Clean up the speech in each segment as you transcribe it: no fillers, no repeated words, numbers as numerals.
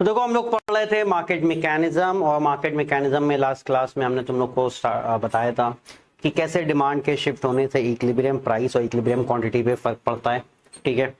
तो देखो हम लोग पढ़ रहे थे मार्केट मैकेनिज्म, और मार्केट मैकेनिज्म में लास्ट क्लास में हमने तुम लोग को बताया था कि कैसे डिमांड के शिफ्ट होने से इक्विलिब्रियम प्राइस और इक्विलिब्रियम क्वांटिटी पे फर्क पड़ता है। ठीक है,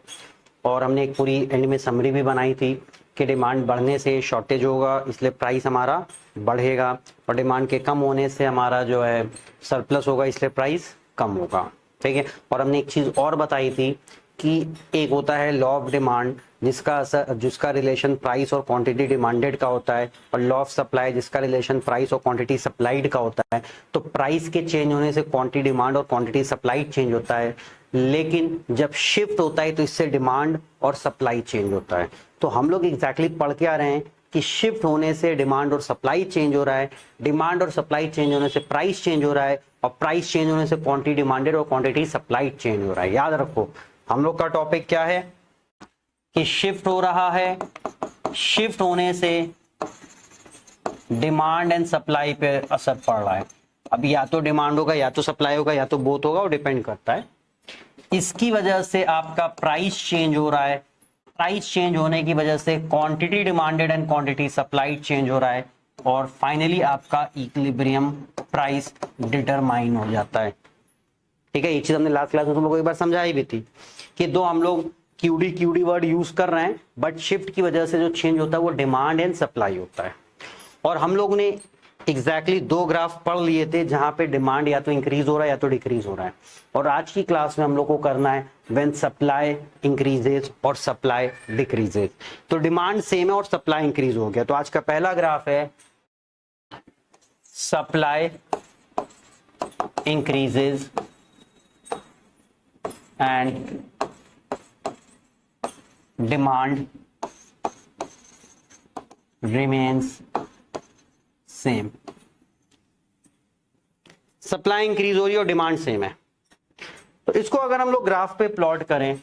और हमने एक पूरी एंड में समरी भी बनाई थी कि डिमांड बढ़ने से शॉर्टेज होगा, इसलिए प्राइस हमारा बढ़ेगा, और डिमांड के कम होने से हमारा जो है सरप्लस होगा, इसलिए प्राइस कम होगा। ठीक है, और हमने एक चीज़ और बताई थी कि एक होता है लॉ ऑफ डिमांड जिसका रिलेशन प्राइस और क्वांटिटी डिमांडेड का होता है, और लॉ ऑफ सप्लाई जिसका रिलेशन प्राइस और क्वांटिटी सप्लाइड का होता है। तो प्राइस के चेंज होने से क्वांटिटी डिमांड और क्वांटिटी सप्लाई चेंज होता है, लेकिन जब शिफ्ट होता है तो इससे डिमांड और सप्लाई चेंज होता है। तो हम लोग एग्जैक्टली पढ़ के आ रहे हैं कि शिफ्ट होने से डिमांड और सप्लाई चेंज हो रहा है, डिमांड और सप्लाई चेंज होने से प्राइस चेंज हो रहा है, और प्राइस चेंज होने से क्वांटिटी डिमांडेड और क्वांटिटी सप्लाई चेंज हो रहा है। याद रखो हम लोग का टॉपिक क्या है कि शिफ्ट हो रहा है, शिफ्ट होने से डिमांड एंड सप्लाई पे असर पड़ रहा है। अब या तो डिमांड होगा या तो सप्लाई होगा या तो बोथ होगा, वो डिपेंड करता है। इसकी वजह से आपका प्राइस चेंज हो रहा है, प्राइस चेंज होने की वजह से quantity demanded and quantity supplied change हो रहा है, और फाइनली आपका इक्विलिब्रियम प्राइस डिटरमाइन हो जाता है। ठीक है, ये चीज हमने लास्ट क्लास में तुम लोगों को एक बार समझाई भी थी कि दो हम लोग क्यूडी वर्ड यूज कर रहे हैं, बट शिफ्ट की वजह से जो चेंज होता है वो डिमांड एंड सप्लाई होता है। और हम लोग ने एग्जैक्टली दो ग्राफ पढ़ लिए थे जहां पे डिमांड या तो इंक्रीज हो रहा है या तो डिक्रीज हो रहा है। और आज की क्लास में हम लोग को करना है व्हेन सप्लाई इंक्रीजेज और सप्लाई डिक्रीजेज। तो डिमांड सेम है और सप्लाई इंक्रीज हो गया। तो आज का पहला ग्राफ है supply increases and demand remains same. Supply increase हो रही है और डिमांड सेम है। तो इसको अगर हम लोग ग्राफ पे प्लॉट करें,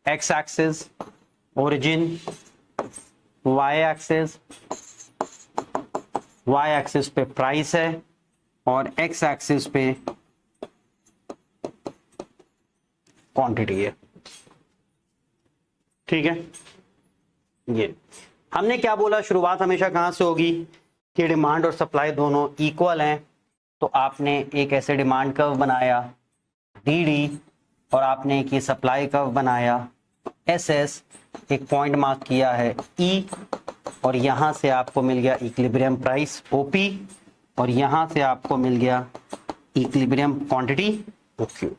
X axis origin, Y axis पे प्राइस है, और एक्स एक्सिस पे क्वांटिटी है। ठीक है, ये हमने क्या बोला, शुरुआत हमेशा कहां से होगी कि डिमांड और सप्लाई दोनों इक्वल हैं। तो आपने एक ऐसे डिमांड कर्व बनाया डी डी, और आपने एक ये सप्लाई कर्व बनाया एस एस, एक पॉइंट मार्क किया है ई, और यहां से आपको मिल गया इक्विलिब्रियम प्राइस ओपी, और यहां से आपको मिल गया इक्विलिब्रियम क्वांटिटी ओक्यू।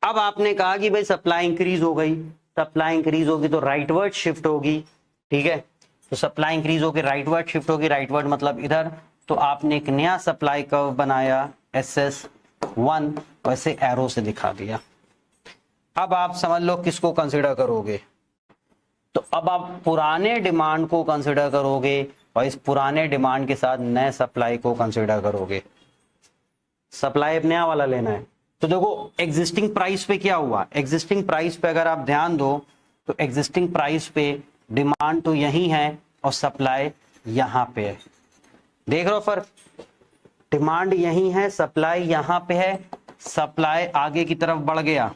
अब आपने कहा कि भाई सप्लाई इंक्रीज हो गई, सप्लाई इंक्रीज होगी तो राइटवर्ड शिफ्ट होगी। ठीक है, तो सप्लाई इंक्रीज होगी राइटवर्ड शिफ्ट होगी, राइटवर्ड मतलब इधर। तो आपने एक नया सप्लाई कर्व बनाया SS1, वैसे एरो से दिखा दिया। अब आप समझ लो किसको कंसिडर करोगे। तो अब आप पुराने डिमांड को कंसिडर करोगे, और इस पुराने डिमांड के साथ नए सप्लाई को कंसिडर करोगे। सप्लाई अब नया वाला लेना है। तो देखो एग्जिस्टिंग प्राइस पे क्या हुआ, एग्जिस्टिंग प्राइस पे अगर आप ध्यान दो तो एग्जिस्टिंग प्राइस पे डिमांड तो यही है और सप्लाई यहां पे है। देख रहे हो फर्क, डिमांड यही है, सप्लाई यहां पे है। सप्लाई आगे की तरफ बढ़ गया,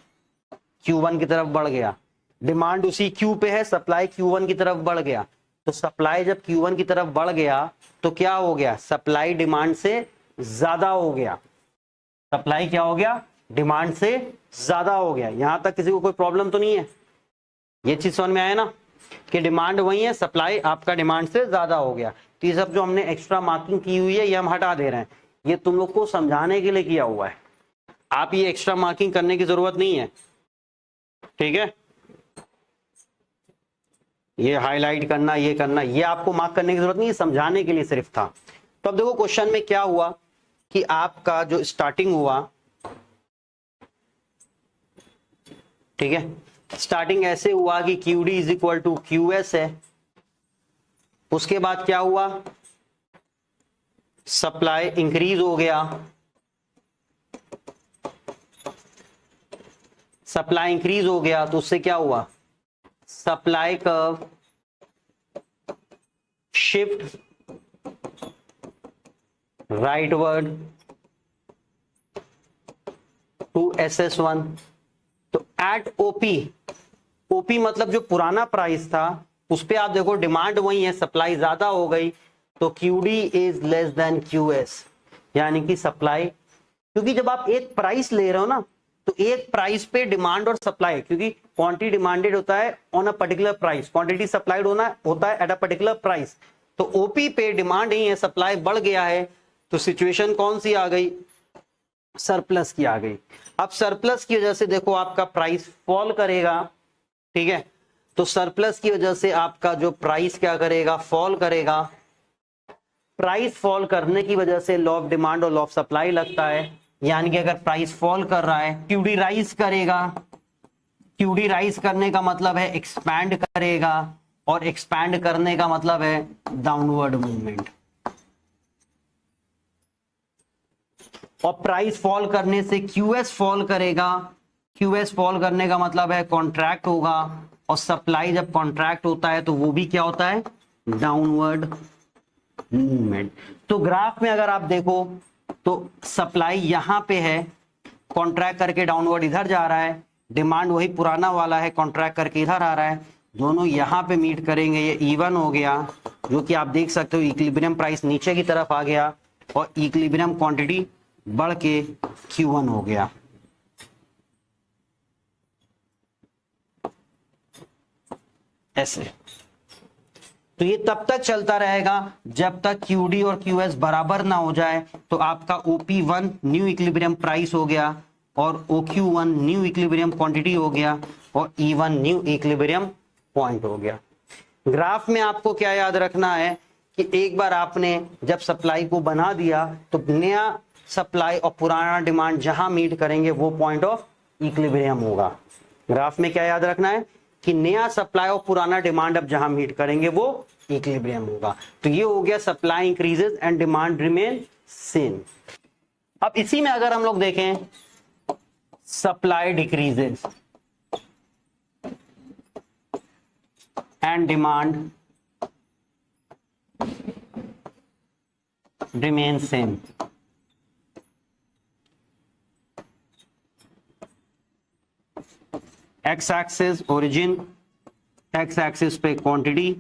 Q1 की तरफ बढ़ गया, डिमांड उसी Q पे है, सप्लाई Q1 की तरफ बढ़ गया। तो सप्लाई जब Q1 की तरफ बढ़ गया तो क्या हो गया, सप्लाई डिमांड से ज्यादा हो गया। सप्लाई क्या हो गया, डिमांड से ज्यादा हो गया। यहां तक किसी को कोई प्रॉब्लम तो नहीं है? ये चीज समझ में आया ना कि डिमांड वही है, सप्लाई आपका डिमांड से ज्यादा हो गया। तो ये सब जो हमने एक्स्ट्रा मार्किंग की हुई है ये हम हटा दे रहे हैं, ये तुम लोग को समझाने के लिए किया हुआ है। आप ये एक्स्ट्रा मार्किंग करने की जरूरत नहीं है। ठीक है, ये हाईलाइट करना, ये करना, ये आपको मार्क करने की जरूरत नहीं है, समझाने के लिए सिर्फ था। तो अब देखो क्वेश्चन में क्या हुआ कि आपका जो स्टार्टिंग हुआ, ठीक है, स्टार्टिंग ऐसे हुआ कि QD is equal to QS है। उसके बाद क्या हुआ, सप्लाई इंक्रीज हो गया, सप्लाई इंक्रीज हो गया तो उससे क्या हुआ, supply curve shift rightward to SS1। तो एट ओपी, ओपी मतलब जो पुराना प्राइस था उस पे आप देखो डिमांड वही है, सप्लाई ज्यादा हो गई, तो QD is less then QS, यानी कि सप्लाई, क्योंकि जब आप एक प्राइस ले रहे हो ना तो एक प्राइस पे डिमांड और सप्लाई, क्योंकि क्वांटिटी डिमांडेड होता है on a particular price, quantity supplied होता है एट अ पर्टिकुलर प्राइस, तो ओपी पे डिमांड ही है, सप्लाई बढ़ गया है, तो सिचुएशन कौन सी आ गई, सरप्लस की आ गई। अब सरप्लस की वजह से देखो आपका प्राइस फॉल करेगा, ठीक है, तो सरप्लस की वजह से आपका जो प्राइस क्या करेगा, फॉल करेगा। प्राइस फॉल करने की वजह से लॉ ऑफ डिमांड और लॉ ऑफ सप्लाई लगता है, यानी कि अगर प्राइस फॉल कर रहा है क्यूडी राइज करेगा, क्यूडी राइज करने का मतलब है एक्सपैंड करेगा, और एक्सपैंड करने का मतलब है डाउनवर्ड मूवमेंट, और प्राइस फॉल करने से क्यूएस फॉल करेगा, क्यूएस फॉल करने का मतलब है कॉन्ट्रैक्ट होगा, और सप्लाई जब कॉन्ट्रैक्ट होता है तो वो भी क्या होता है, डाउनवर्ड मूवमेंट। तो ग्राफ में अगर आप देखो तो सप्लाई यहां पे है, कॉन्ट्रैक्ट करके डाउनवर्ड इधर जा रहा है, डिमांड वही पुराना वाला है, कॉन्ट्रैक्ट करके इधर आ रहा है, दोनों यहां पे मीट करेंगे, ये इवन हो गया, जो कि आप देख सकते हो इक्विलिब्रियम प्राइस नीचे की तरफ आ गया और इक्विलिब्रियम क्वांटिटी बढ़ के Q1 हो गया। ऐसे तो ये तब तक चलता रहेगा जब तक QD और QS बराबर ना हो जाए, तो आपका OP1 न्यू इक्विलिब्रियम प्राइस हो गया और OQ1 न्यू इक्विलिब्रियम क्वांटिटी हो गया और E1 न्यू इक्विलिब्रियम पॉइंट हो गया। ग्राफ में आपको क्या याद रखना है कि एक बार आपने जब सप्लाई को बना दिया तो नया सप्लाई और पुराना डिमांड जहां मीट करेंगे वो पॉइंट ऑफ इक्विलिब्रियम होगा। ग्राफ में क्या याद रखना है कि नया सप्लाई और पुराना डिमांड अब जहां मीट करेंगे वो इक्विलिब्रियम होगा। तो ये हो गया supply increases and demand remain same. अब इसी में अगर हम लोग देखें supply decreases and demand remain same, x axis origin, x axis पे क्वांटिटी,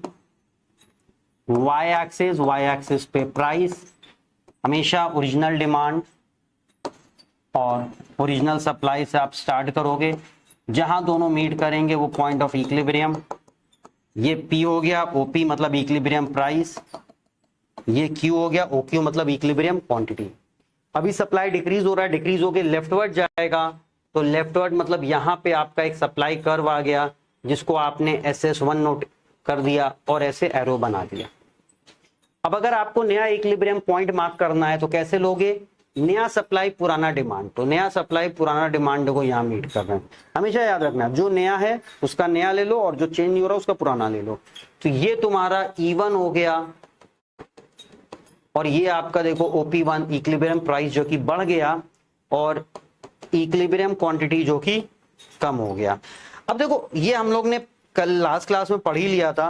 वाई एक्सिस पे प्राइस, हमेशा ओरिजिनल डिमांड और ओरिजिनल सप्लाई से आप स्टार्ट करोगे, जहां दोनों मीट करेंगे वो पॉइंट ऑफ इक्विलिब्रियम। ये P हो गया, OP मतलब इक्विलिब्रियम प्राइस, ये Q हो गया, OQ मतलब इक्विलिब्रियम क्वांटिटी। अभी सप्लाई डिक्रीज हो रहा है, डिक्रीज होके लेफ्टवर्ड जाएगा, तो लेफ्टवर्ड मतलब यहां पे आपका एक सप्लाई कर्व आ गया जिसको आपने SS1 नोट कर दिया और ऐसे एरो बना दिया। अब अगर आपको नया इक्विलिब्रियम पॉइंट मार्क करना है तो कैसे लोगे, नया सप्लाई पुराना डिमांड, तो नया सप्लाई पुराना डिमांड को यहां मीट कर रहे हैं। हमेशा याद रखना जो नया है उसका नया ले लो और जो चेंज नहीं हो रहा उसका पुराना ले लो। तो ये तुम्हारा E1 हो गया और ये आपका देखो OP1 इक्विलिब्रियम प्राइस जो कि बढ़ गया और इक्विलिब्रियम क्वांटिटी जो कि कम हो गया। अब देखो ये हम लोग ने कल लास्ट क्लास में पढ़ ही लिया था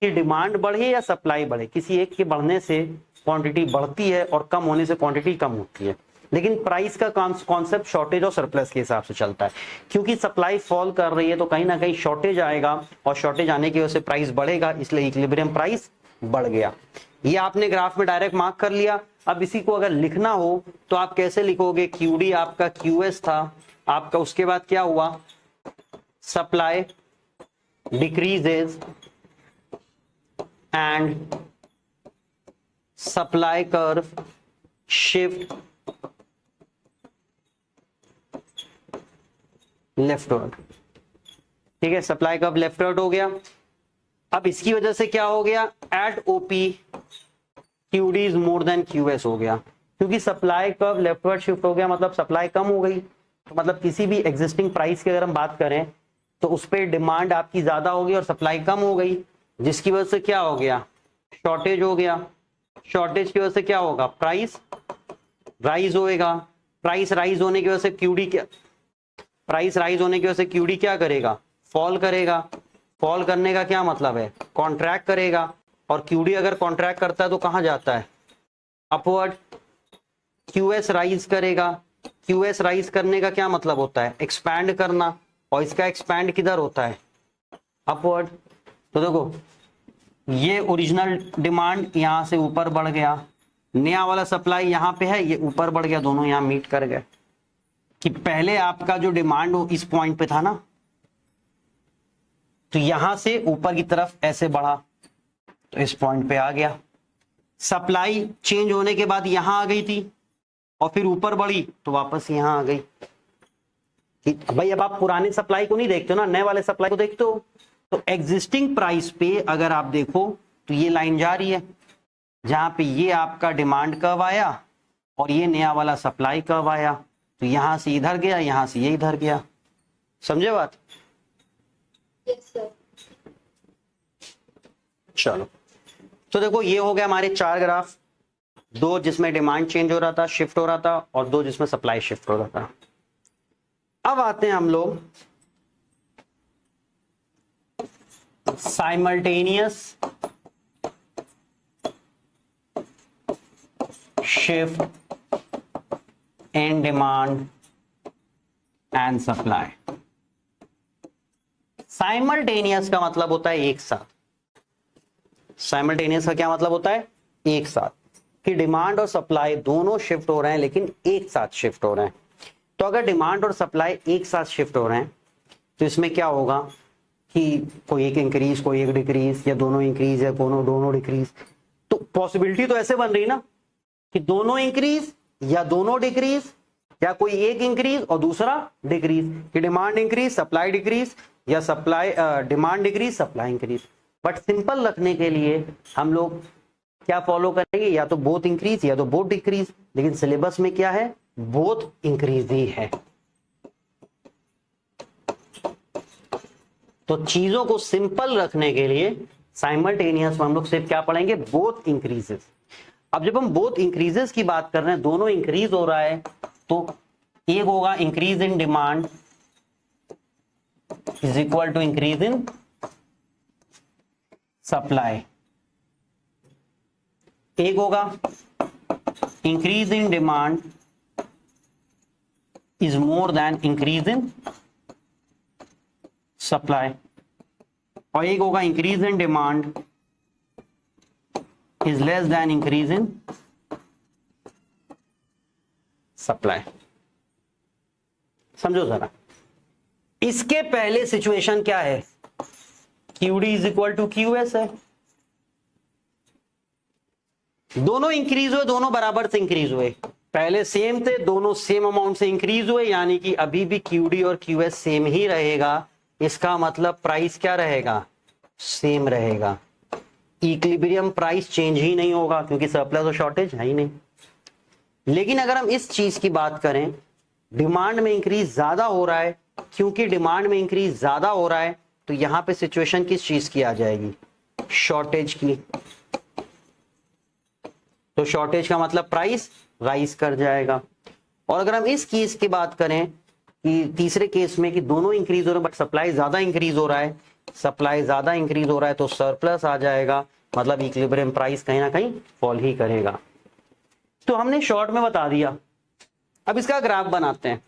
कि डिमांड बढ़े या सप्लाई बढ़े, किसी एक के बढ़ने से क्वांटिटी बढ़ती है और कम होने से क्वांटिटी कम होती है, लेकिन प्राइस का कॉन्सेप्ट शॉर्टेज और सरप्लस के हिसाब से चलता है। क्योंकि सप्लाई फॉल कर रही है तो कहीं ना कहीं शॉर्टेज आएगा और शॉर्टेज आने की वजह से प्राइस बढ़ेगा, इसलिए इक्विलिब्रियम प्राइस बढ़ गया। ये आपने ग्राफ में डायरेक्ट मार्क कर लिया। अब इसी को अगर लिखना हो तो आप कैसे लिखोगे, QD आपका QS था आपका, उसके बाद क्या हुआ, supply decreases and supply curve shift leftward. ठीक है, सप्लाई कर्व लेफ्टवर्ड हो गया। अब इसकी वजह से क्या हो गया, at OP QD is more than QS हो गया, क्योंकि सप्लाई कर्व लेफ्टवर्ड शिफ्ट हो गया, मतलब सप्लाई कम हो गई। तो मतलब किसी भी एग्जिस्टिंग प्राइस की अगर हम बात करें तो उस पर डिमांड आपकी ज्यादा होगी और सप्लाई कम हो गई, जिसकी वजह से क्या हो गया, शॉर्टेज हो गया। शॉर्टेज की वजह से क्या होगा, प्राइस राइज होएगा। प्राइस राइज होने की वजह से QD क्या, प्राइस राइज होने की वजह से QD क्या करेगा, फॉल करेगा। फॉल करने का क्या मतलब है, कॉन्ट्रैक्ट करेगा, और QD अगर कॉन्ट्रैक्ट करता है तो कहां जाता है, अपवर्ड। QS राइज करेगा, QS राइज करने का क्या मतलब होता है, एक्सपैंड करना, और इसका एक्सपैंड किधर होता है, अपवर्ड। तो देखो ये ओरिजिनल डिमांड यहां से ऊपर बढ़ गया, नया वाला सप्लाई यहां पे है, ये ऊपर बढ़ गया, दोनों यहां मीट कर गए। कि पहले आपका जो डिमांड हो इस पॉइंट पे था ना, तो यहां से ऊपर की तरफ ऐसे बढ़ा तो इस पॉइंट पे आ गया। सप्लाई चेंज होने के बाद यहां आ गई थी और फिर ऊपर बढ़ी तो वापस यहां आ गई। भाई अब आप पुराने सप्लाई को नहीं देखते हो ना, नए वाले सप्लाई को देखते हो। तो एग्जिस्टिंग प्राइस पे अगर आप देखो तो ये लाइन जा रही है, जहां पे ये आपका डिमांड कर्व आया और ये नया वाला सप्लाई कर्व आया, तो यहां से इधर गया, यहां से ये इधर गया। समझे बात? Yes sir. चलो तो देखो ये हो गया हमारे 4 ग्राफ, 2 जिसमें डिमांड चेंज हो रहा था, शिफ्ट हो रहा था, और 2 जिसमें सप्लाई शिफ्ट हो रहा था। अब आते हैं हम लोग simultaneous shift in demand and supply. Simultaneous का मतलब होता है एक साथ। साइमल्टेनियस का क्या मतलब होता है? एक साथ, कि डिमांड और सप्लाई दोनों शिफ्ट हो रहे हैं लेकिन एक साथ शिफ्ट हो रहे हैं। तो अगर डिमांड और सप्लाई एक साथ शिफ्ट हो रहे हैं तो इसमें क्या होगा कि कोई एक इंक्रीज कोई एक डिक्रीज, या दोनों इंक्रीज या दोनों डिक्रीज। तो पॉसिबिलिटी तो ऐसे बन रही ना कि दोनों इंक्रीज या दोनों डिक्रीज, या कोई एक इंक्रीज और दूसरा डिक्रीज, कि डिमांड इंक्रीज सप्लाई डिक्रीज, या supply demand decrease supply increase. But simple रखने के लिए हम लोग क्या फॉलो करेंगे, या तो बोथ इंक्रीज या तो बोथ डिक्रीज। लेकिन सिलेबस में क्या है, बोथ इंक्रीज ही है। तो चीजों को सिंपल रखने के लिए साइमल्टेनियस में हम लोग सिर्फ क्या पढ़ेंगे, बोथ इंक्रीजेस। अब जब हम बोथ इंक्रीजेस की बात कर रहे हैं, दोनों इंक्रीज हो रहा है, तो एक होगा increase in demand is equal to increase in supply. एक होगा increase in demand is more than increase in supply, और एक होगा increase in demand is less than increase in supply. समझो जरा, इसके पहले सिचुएशन क्या है, QD is equal to QS है। दोनों इंक्रीज हुए, दोनों बराबर से इंक्रीज हुए, पहले सेम थे, दोनों सेम अमाउंट से इंक्रीज हुए, यानी कि अभी भी QD और QS सेम ही रहेगा। इसका मतलब प्राइस क्या रहेगा, सेम रहेगा। इक्विलिब्रियम प्राइस चेंज ही नहीं होगा क्योंकि सरप्लस और शॉर्टेज है ही नहीं। लेकिन अगर हम इस चीज की बात करें, डिमांड में इंक्रीज ज्यादा हो रहा है, क्योंकि डिमांड में इंक्रीज ज्यादा हो रहा है तो यहां पे सिचुएशन किस चीज की आ जाएगी, शॉर्टेज की। तो शॉर्टेज का मतलब प्राइस राइज कर जाएगा। और अगर हम इस केस की बात करें कि तीसरे केस में कि दोनों इंक्रीज हो रहे हैं बट सप्लाई ज्यादा इंक्रीज हो रहा है, सप्लाई ज्यादा इंक्रीज हो रहा है तो सरप्लस आ जाएगा, मतलब इक्विलिब्रियम प्राइस कहीं ना कहीं फॉल ही करेगा। तो हमने शॉर्ट में बता दिया। अब इसका ग्राफ बनाते हैं।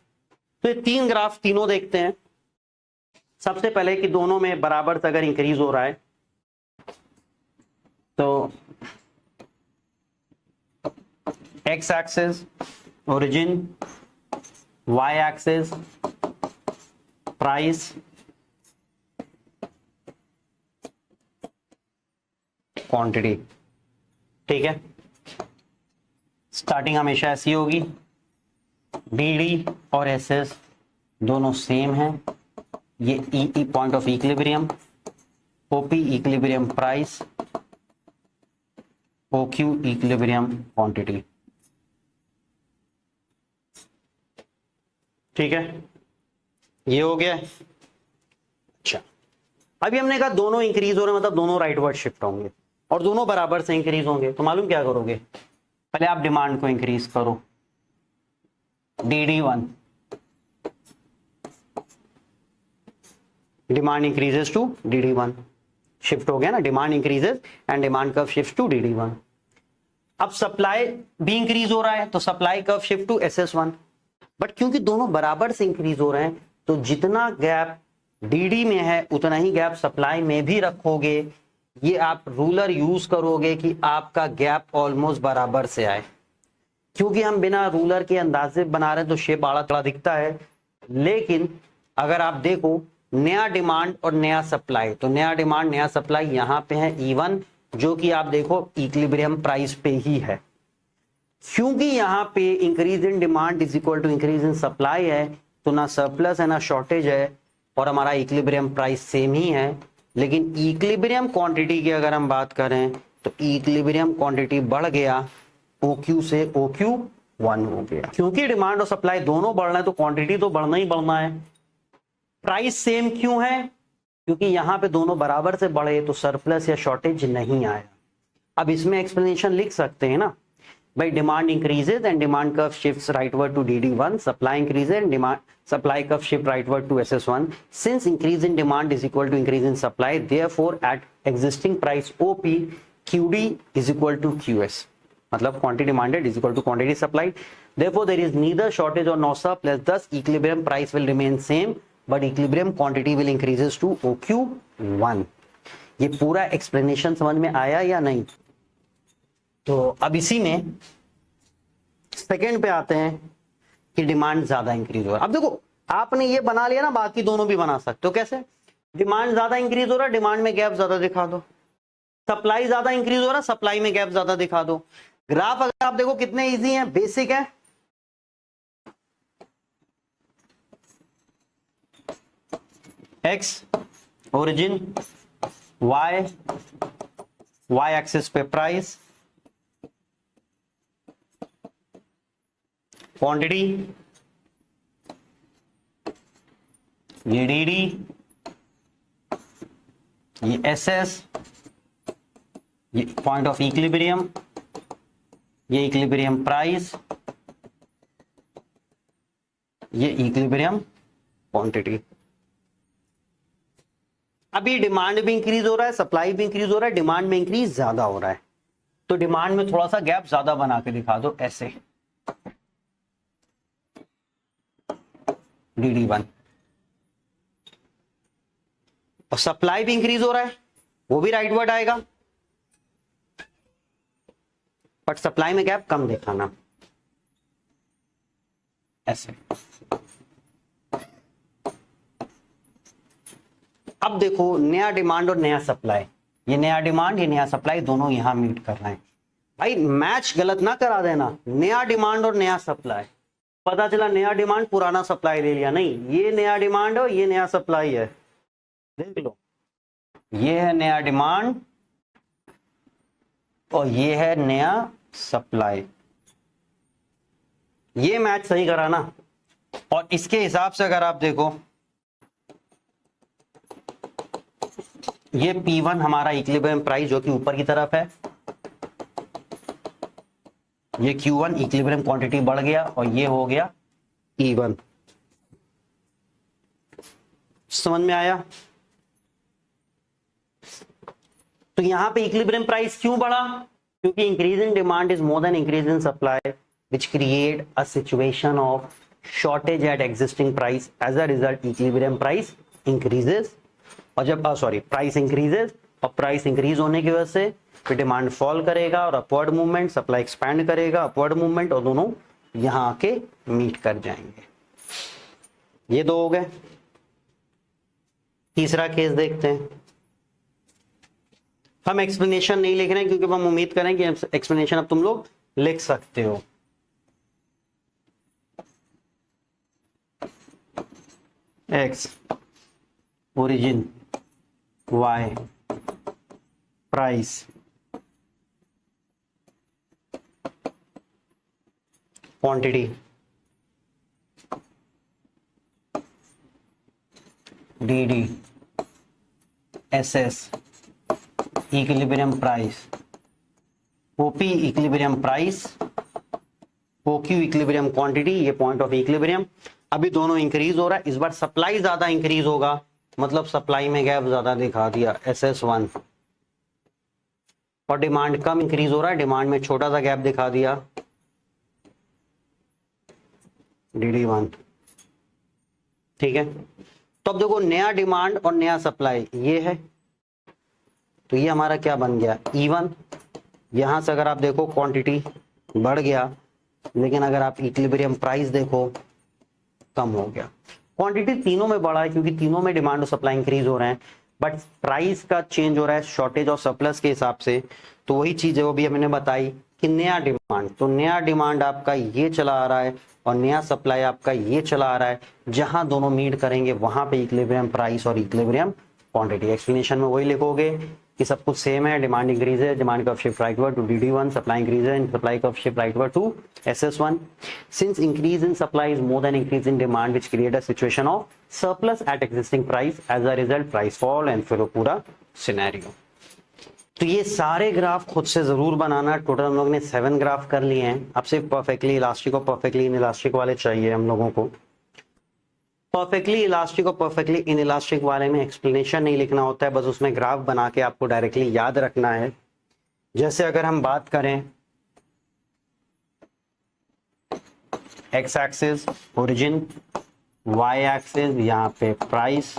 तो ये 3 ग्राफ तीनों देखते हैं। सबसे पहले कि दोनों में बराबर से अगर इंक्रीज हो रहा है तो X axis origin, Y axis price, quantity. ठीक है, स्टार्टिंग हमेशा ऐसी होगी। BD और SS दोनों सेम हैं। ये EE point of equilibrium, OP equilibrium price, OQ equilibrium quantity. ठीक है, ये हो गया। अच्छा, अभी हमने कहा दोनों इंक्रीज हो रहे हैं, मतलब दोनों राइटवर्ड शिफ्ट होंगे और दोनों बराबर से इंक्रीज होंगे। तो मालूम क्या करोगे, पहले आप डिमांड को इंक्रीज करो, DD1, demand increases to DD1, shift हो गया ना, demand increases and demand curve shift to DD1। अब सप्लाई भी इंक्रीज हो रहा है तो supply curve shift to SS1, but क्योंकि दोनों बराबर से इंक्रीज हो रहे हैं तो जितना गैप डीडी में है उतना ही गैप सप्लाई में भी रखोगे। ये आप रूलर यूज करोगे कि आपका गैप ऑलमोस्ट बराबर से आए, क्योंकि हम बिना रूलर के अंदाजे बना रहे हैं तो शेप बड़ा थोड़ा दिखता है। लेकिन अगर आप देखो नया डिमांड और नया सप्लाई, तो नया डिमांड नया सप्लाई यहाँ पे है E1, जो कि आप देखो इक्विलिब्रियम प्राइस पे ही है। क्योंकि यहाँ पे increase in demand is equal to increase in supply है, तो ना सरप्लस है ना शॉर्टेज है, और हमारा इक्विलिब्रियम प्राइस सेम ही है। लेकिन इक्विलिब्रियम क्वांटिटी की अगर हम बात करें तो इक्विलिब्रियम क्वांटिटी बढ़ गया, OQ से OQ1 हो गया। क्योंकि डिमांड और सप्लाई दोनों बढ़ रहे हैं तो क्वांटिटी तो बढ़ना ही बढ़ना है। प्राइस सेम क्यों है? क्योंकि यहाँ पे दोनों बराबर से बढ़े तो सरप्लस या शॉर्टेज नहीं आया। अब इसमें एक्सप्लेनेशन लिख सकते हैं ना भाई, demand increases and demand curve shifts rightward to DD1, supply increases and demand supply curve shift rightward to SS1, since increase in demand is equal to increase in supply, therefore at existing price OP QD is equal to QS, मतलब quantity demanded is equal to quantity supplied, therefore there is neither shortage और no surplus, thus equilibrium price will remain same but equilibrium quantity will increases to OQ1। ये पूरा explanation समझ में आया या नहीं? तो अब इसी में सेकंड पे आते हैं कि डिमांड ज्यादा इंक्रीज हो रहा है। अब देखो आपने ये बना लिया ना, बाकी दोनों भी बना सकते हो। कैसे? डिमांड ज्यादा इंक्रीज हो रहा है, डिमांड में गैप ज्यादा दिखा दो। सप्लाई ज्यादा इंक्रीज हो रहा है, सप्लाई में गैप ज्यादा दिखा दो। ग्राफ अगर आप देखो कितने इजी हैं, बेसिक है। एक्स ओरिजिन, वाई एक्सिस पे प्राइस, क्वांटिटी, ये DD, ये SS, ये पॉइंट ऑफ इक्विलिब्रियम, ये इक्विलिब्रियम प्राइस, ये इक्विलिब्रियम क्वांटिटी। अभी डिमांड भी इंक्रीज हो रहा है, सप्लाई भी इंक्रीज हो रहा है, डिमांड में इंक्रीज ज्यादा हो रहा है, तो डिमांड में थोड़ा सा गैप ज्यादा बना के दिखा दो, ऐसे DD1। और सप्लाई भी इंक्रीज हो रहा है, वो भी राइटवर्ड आएगा, बट सप्लाई में गैप कम दिखाना, ऐसे। अब देखो नया डिमांड और नया सप्लाई, ये नया डिमांड ये नया सप्लाई दोनों यहां मीट कर रहे हैं। भाई मैच गलत ना करा देना, नया डिमांड और नया सप्लाई। पता चला नया डिमांड पुराना सप्लाई ले लिया, नहीं, ये नया डिमांड और ये नया सप्लाई है। देख लो, ये है नया डिमांड और ये है नया सप्लाई, ये मैच सही करा ना। और इसके हिसाब से अगर आप देखो, ये P1 हमारा इक्विलिब्रियम प्राइस जो कि ऊपर की तरफ है, ये Q1 इक्विलिब्रियम क्वांटिटी बढ़ गया और ये हो गया E1। समझ में आया? तो यहां पे इक्विलिब्रियम प्राइस क्यों बढ़ा? क्योंकि increase in demand is more than increase in supply, which create a situation of shortage at existing price. As a result equilibrium price increases, और जब प्राइस इंक्रीजेस और प्राइस इंक्रीज होने की वजह से फिर डिमांड फॉल करेगा और अपवर्ड मूवमेंट, सप्लाई एक्सपैंड करेगा, अपवर्ड मूवमेंट, और दोनों यहां आके मीट कर जाएंगे। ये दो हो गए। तीसरा केस देखते हैं। हम एक्सप्लेनेशन नहीं लिख रहे हैं क्योंकि हम उम्मीद करें कि एक्सप्लेनेशन अब तुम लोग लिख सकते हो। X origin, Y price, quantity, DD, SS equilibrium price, OP equilibrium price, OQ equilibrium quantity, ये पॉइंट ऑफ इक्विलिब्रियम। अभी दोनों इंक्रीज हो रहा है, इस बार सप्लाई ज्यादा इंक्रीज होगा, मतलब सप्लाई में गैप ज्यादा दिखा दिया SS1, और डिमांड कम इंक्रीज हो रहा है, डिमांड में छोटा सा गैप दिखा दिया DD1। ठीक है। तो अब देखो नया डिमांड और नया सप्लाई ये है, तो ये हमारा क्या बन गया E1। यहां से अगर आप देखो क्वांटिटी बढ़ गया, लेकिन अगर आप इक्विलिब्रियम प्राइस देखो कम हो गया। क्वांटिटी तीनों में बढ़ा है क्योंकि तीनों में डिमांड और सप्लाई इंक्रीज हो रहे हैं, बट प्राइस का चेंज हो रहा है शॉर्टेज और सरप्लस के हिसाब से। तो वही चीज है वो भी हमने बताई कि नया डिमांड, तो नया डिमांड आपका ये चला आ रहा है और नया सप्लाई आपका ये चला आ रहा है। जहां दोनों मीट करेंगे वहां पे इक्विलिब्रियम प्राइस और इक्विलिब्रियम क्वांटिटी। एक्सप्लेनेशन में वही लिखोगे कि सब कुछ सेम है, डिमांड इंक्रीज है, demand curve shift rightward to DD1, supply increase है and supply curve shift rightward to SS1। Since increase in supply is more than increase in demand, which create a situation of surplus at existing price, as a result price fall and फिर वो पूरा scenario. तो ये सारे graph खुद से जरूर बनाना। Total हम लोग ने 7 ग्राफ कर लिए हैं। अब सिर्फ परफेक्टली इलास्टिक और परफेक्टली इनइलास्टिक वाले चाहिए हम लोगों को। परफेक्टली इलास्टिक और परफेक्टली इनइलास्टिक वाले में एक्सप्लेनेशन नहीं लिखना होता है, बस उसमें ग्राफ बना के आपको डायरेक्टली याद रखना है। जैसे अगर हम बात करें X axis origin, Y axis यहाँ पे प्राइस,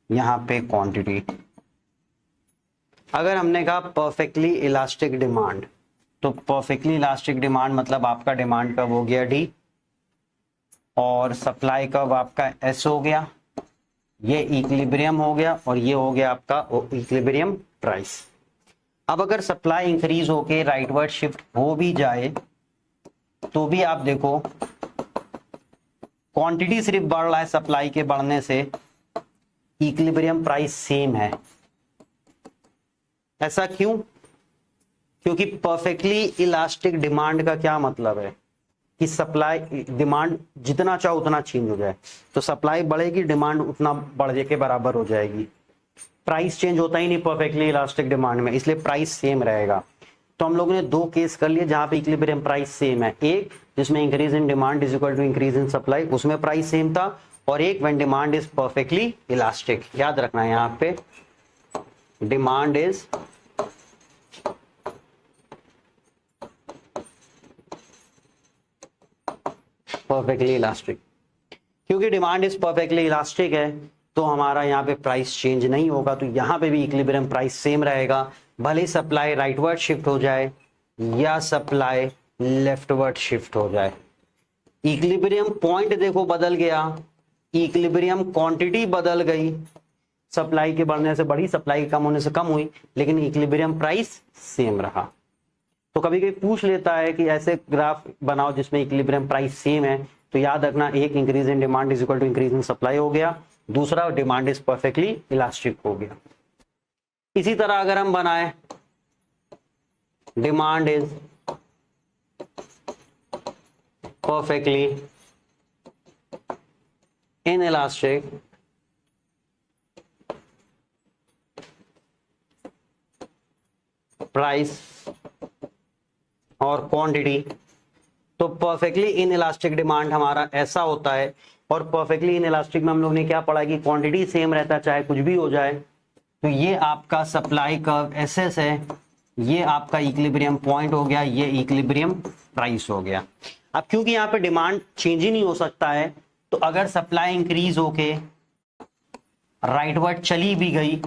यहाँ पे क्वांटिटी। अगर हमने कहा परफेक्टली इलास्टिक डिमांड, तो परफेक्टली इलास्टिक डिमांड मतलब आपका डिमांड कब हो गया D और सप्लाई कब आपका S हो गया, ये इक्विलिब्रियम हो गया और ये हो गया आपका इक्विलिब्रियम प्राइस। अब अगर सप्लाई इंक्रीज होके राइटवर्ड शिफ्ट हो भी जाए तो भी आप देखो क्वांटिटी सिर्फ बढ़ रहा है सप्लाई के बढ़ने से, इक्विलिब्रियम प्राइस सेम है। ऐसा क्यों? क्योंकि परफेक्टली इलास्टिक डिमांड का क्या मतलब है कि सप्लाई डिमांड जितना चाहो उतना चेंज हो जाए, तो सप्लाई बढ़ेगी डिमांड उतना बढ़ने के बराबर हो जाएगी। प्राइस चेंज होता ही नहीं परफेक्टली इलास्टिक डिमांड में, इसलिए प्राइस सेम रहेगा। तो हम लोगों ने 2 केस कर लिए जहां पे इक्विलिब्रियम प्राइस सेम है। एक जिसमें increase in demand is equal to increase in supply, उसमें प्राइस सेम था, और एक when demand is perfectly elastic. याद रखना है यहाँ पे डिमांड इज परफेक्टली इलास्टिक। क्योंकि डिमांड इज परफेक्टली इलास्टिक है तो हमारा यहाँ पे प्राइस चेंज नहीं होगा, तो यहाँ पे भी इक्विलिब्रियम प्राइस सेम रहेगा, भले सप्लाई राइटवर्ड शिफ्ट हो जाए या सप्लाई लेफ्टवर्ड शिफ्ट हो जाए। इक्विलिब्रियम पॉइंट देखो बदल गया, इक्विलिब्रियम क्वांटिटी बदल गई, सप्लाई के बढ़ने से बढ़ी, सप्लाई के कम होने से कम हुई, लेकिन इक्विलिब्रियम प्राइस सेम रहा। तो कभी कभी पूछ लेता है कि ऐसे ग्राफ बनाओ जिसमें इक्विलिब्रियम प्राइस सेम है, तो याद रखना एक increase in demand is equal to increase in supply हो गया, दूसरा डिमांड इज परफेक्टली इलास्टिक हो गया। इसी तरह अगर हम बनाए demand is perfectly inelastic price और क्वांटिटी, तो परफेक्टली इनइलास्टिक डिमांड हमारा ऐसा होता है। और परफेक्टली इनइलास्टिक में हम लोग ने क्या पढ़ा कि क्वांटिटी सेम रहता है चाहे कुछ भी हो जाए। तो ये आपका सप्लाई कर्व SS है, ये आपका इक्विलिब्रियम पॉइंट हो गया, ये इक्विलिब्रियम प्राइस हो गया। अब क्योंकि यहाँ पे डिमांड चेंज ही नहीं हो सकता है, तो अगर सप्लाई इंक्रीज होके राइटवर्ड चली भी गई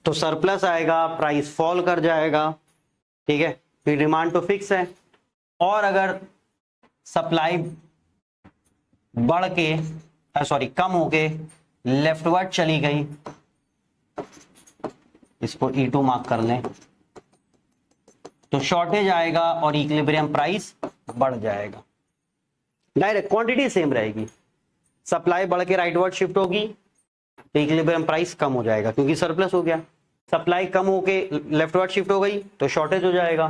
तो सरप्लस आएगा, प्राइस फॉल कर जाएगा, ठीक है, फिर डिमांड तो फिक्स है। और अगर सप्लाई बढ़ के कम होके लेफ्टवर्ड चली गई, इसको E2 मार्क कर लें, तो शॉर्टेज आएगा और इक्विलिब्रियम प्राइस बढ़ जाएगा। डायरेक्ट क्वांटिटी सेम रहेगी, सप्लाई बढ़ के राइटवर्ड शिफ्ट होगी तो इक्विलिब्रियम प्राइस कम हो जाएगा क्योंकि सरप्लस हो गया। सप्लाई कम होके लेफ्टवर्ड शिफ्ट हो गई तो शॉर्टेज हो जाएगा,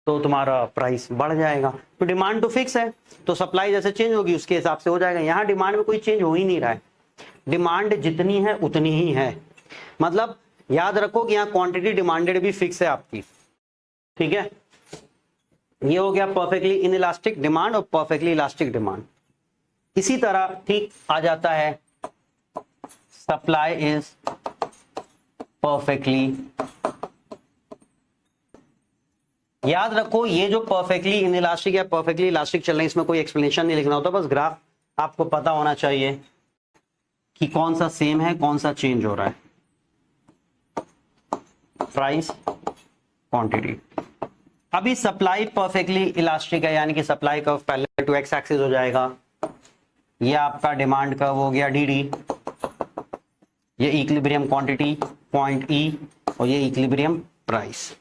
तो तुम्हारा प्राइस बढ़ जाएगा। तो डिमांड तो फिक्स है, तो सप्लाई जैसे चेंज होगी उसके हिसाब से हो जाएगा। यहाँ डिमांड में कोई चेंज हो ही नहीं रहा है, डिमांड जितनी है उतनी ही है। मतलब याद रखो कि यहाँ क्वांटिटी डिमांडेड भी फिक्स है आपकी, ठीक है। ये हो गया परफेक्टली इनइलास्टिक डिमांड और परफेक्टली इलास्टिक डिमांड। इसी तरह ठीक आ जाता है सप्लाई इज परफेक्टली, याद रखो ये जो परफेक्टली इनइलास्टिक या परफेक्टली इलास्टिक चल रहे हैं इसमें कोई एक्सप्लेनेशन नहीं लिखना होता, बस ग्राफ आपको पता होना चाहिए कि कौन सा सेम है कौन सा चेंज हो रहा है, प्राइस क्वांटिटी। अभी सप्लाई परफेक्टली इलास्टिक है यानी कि supply curve parallel to X axis हो जाएगा, ये आपका डिमांड कर्व हो गया डी, ये इक्विलिब्रियम क्वांटिटी पॉइंट ई और ये इक्विलिब्रियम प्राइस।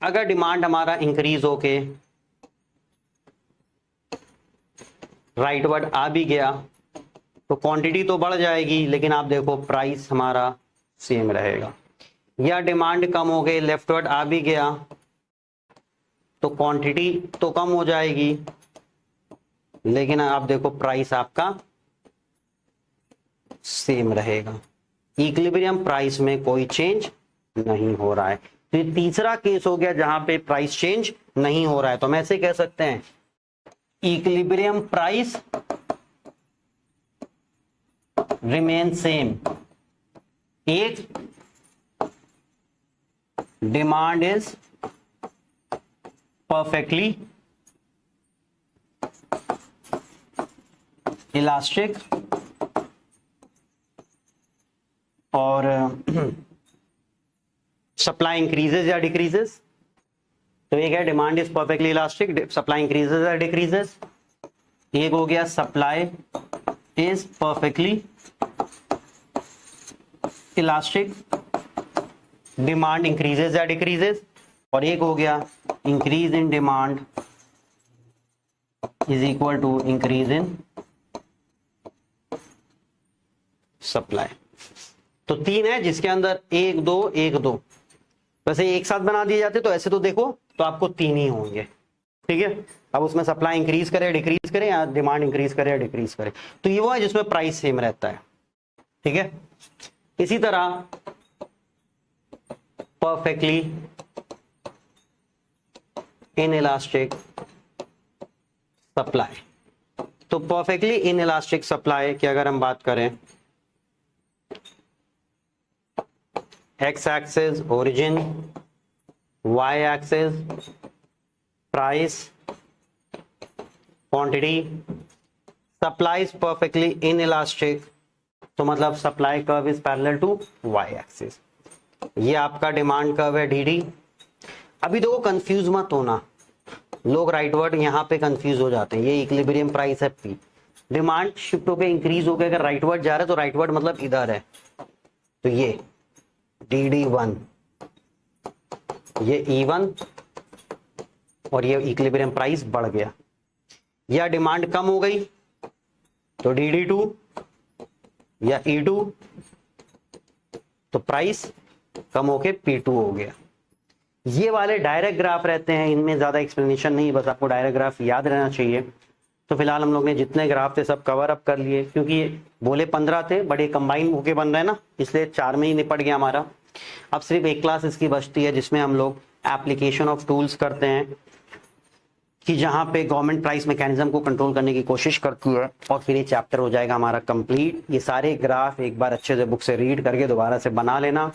अगर डिमांड हमारा इंक्रीज होके राइटवर्ड आ भी गया तो क्वांटिटी तो बढ़ जाएगी लेकिन आप देखो प्राइस हमारा सेम रहेगा, या डिमांड कम हो गई लेफ्टवर्ड आ भी गया तो क्वांटिटी तो कम हो जाएगी लेकिन आप देखो प्राइस आपका सेम रहेगा, इक्विलिब्रियम प्राइस में कोई चेंज नहीं हो रहा है। तो ये तीसरा केस हो गया जहां पे प्राइस चेंज नहीं हो रहा है, तो हम ऐसे कह सकते हैं इक्विलिब्रियम प्राइस रिमेन सेम, एक डिमांड इज परफेक्टली इलास्टिक और सप्लाई इंक्रीजेस या डिक्रीजेस। तो एक है demand is perfectly elastic, supply increases या डिक्रीजेस। एक हो गया supply is perfectly elastic, demand increases या डिक्रीजेस। और एक हो गया increase in demand is equal to increase in supply. तो तीन है जिसके अंदर एक दो एक दो, वैसे एक साथ बना दिए जाते तो ऐसे तो देखो तो आपको तीन ही होंगे, ठीक है। अब उसमें सप्लाई इंक्रीज करे डिक्रीज करे या डिमांड इंक्रीज करे या डिक्रीज करे, तो ये वो है जिसमें प्राइस सेम रहता है, ठीक है। इसी तरह परफेक्टली इनइलास्टिक सप्लाई, तो परफेक्टली इनइलास्टिक सप्लाई की अगर हम बात करें, X axis origin, Y axis price quantity, supply is perfectly inelastic तो मतलब supply curve is parallel to Y axis. ये आपका डिमांड कर्व है डी। अभी देखो कंफ्यूज मत होना, लोग राइटवर्ड यहाँ पे कंफ्यूज हो जाते हैं। ये इक्विलिब्रियम प्राइस है पी, डिमांड शिफ्ट होकर इंक्रीज हो गया, अगर राइटवर्ड जा रहा है तो राइटवर्ड मतलब इधर है, तो ये DD1 ये E1 और ये इक्विलिब्रियम प्राइस बढ़ गया, या डिमांड कम हो गई तो DD2 या E2 तो प्राइस कम होके P2 हो गया। ये वाले डायरेक्ट ग्राफ रहते हैं, इनमें ज्यादा एक्सप्लेनेशन नहीं, बस आपको डायरेक्ट ग्राफ याद रहना चाहिए। तो फिलहाल हम लोग ने जितने ग्राफ थे सब कवर अप कर लिए, क्योंकि ये बोले 15 थे, बड़े कंबाइन होके बन रहे हैं ना, इसलिए 4 में ही निपट गया हमारा। अब सिर्फ एक क्लास इसकी बचती है जिसमें हम लोग एप्लीकेशन ऑफ टूल्स करते हैं, कि जहां पे गवर्नमेंट प्राइस मैकेनिज्म को कंट्रोल करने की कोशिश करती है, और फिर ये चैप्टर हो जाएगा हमारा कंप्लीट। ये सारे ग्राफ एक बार अच्छे से बुक से रीड करके दोबारा से बना लेना,